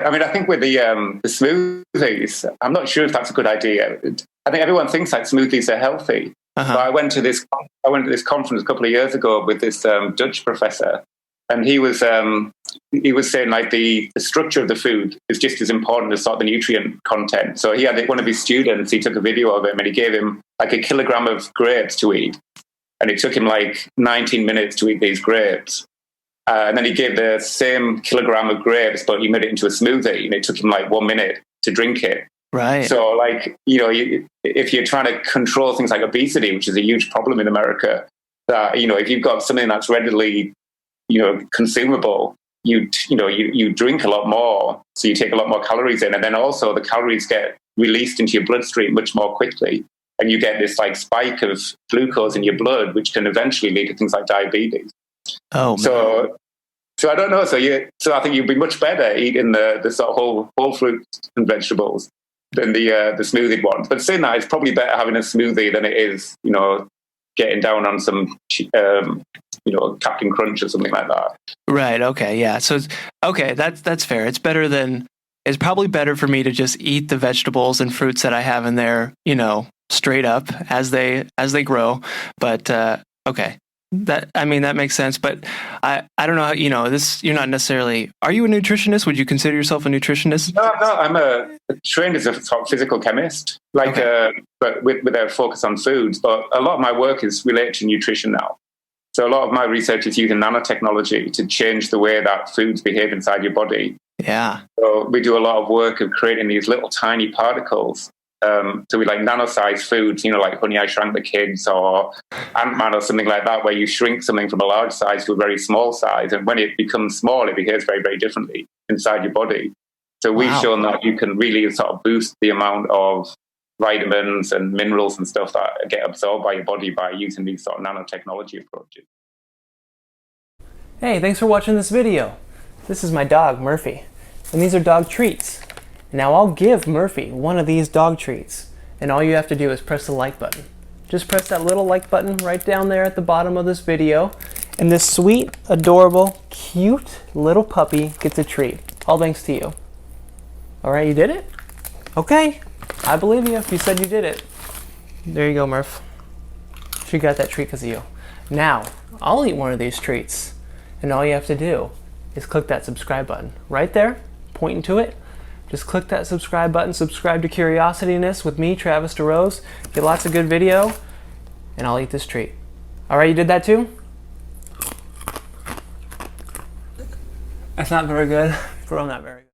I mean, I think with the smoothies, I'm not sure if that's a good idea. I think everyone thinks like smoothies are healthy. Uh-huh. But I went to this conference a couple of years ago with this Dutch professor, and he was saying like the structure of the food is just as important as sort of the nutrient content. So he had one of his students. He took a video of him and he gave him like a kilogram of grapes to eat, and it took him like 19 minutes to eat these grapes. And then he gave the same kilogram of grapes, but he made it into a smoothie, and it took him like 1 minute to drink it. Right. So, like, if you're trying to control things like obesity, which is a huge problem in America, that, if you've got something that's readily, consumable, you drink a lot more, so you take a lot more calories in, and then also the calories get released into your bloodstream much more quickly, and you get this like spike of glucose in your blood, which can eventually lead to things like diabetes. Oh, man. So I don't know. So I think you'd be much better eating the sort of whole fruits and vegetables than the smoothie ones. But saying that, it's probably better having a smoothie than it is, getting down on some, Captain Crunch or something like that. Right. Okay. Yeah. So, okay, that's fair. It's probably better for me to just eat the vegetables and fruits that I have in there, straight up as they grow. But okay. That makes sense, but I don't know how, you're not necessarily, are you a nutritionist? Would you consider yourself a nutritionist? No, I'm trained as a sort of physical chemist, but with a focus on foods. But a lot of my work is related to nutrition now. So a lot of my research is using nanotechnology to change the way that foods behave inside your body. Yeah. So we do a lot of work of creating these little tiny particles. So we like nano-sized foods, like Honey, I Shrunk the Kids or Ant-Man or something like that, where you shrink something from a large size to a very small size. And when it becomes small, it behaves very, very differently inside your body. So we've shown that you can really sort of boost the amount of vitamins and minerals and stuff that get absorbed by your body by using these sort of nanotechnology approaches. Hey, thanks for watching this video. This is my dog, Murphy, and these are dog treats. Now I'll give Murphy one of these dog treats, and all you have to do is press the like button. Just press that little like button right down there at the bottom of this video, and this sweet, adorable, cute little puppy gets a treat. All thanks to you. Alright, you did it? Okay, I believe you. You said you did it. There you go, Murph. She got that treat because of you. Now, I'll eat one of these treats, and all you have to do is click that subscribe button right there, pointing to it. Just click that subscribe button, subscribe to Curiosityness with me, Travis DeRose. Get lots of good video, and I'll eat this treat. All right, you did that too? That's not very good. Bro, I'm not very good.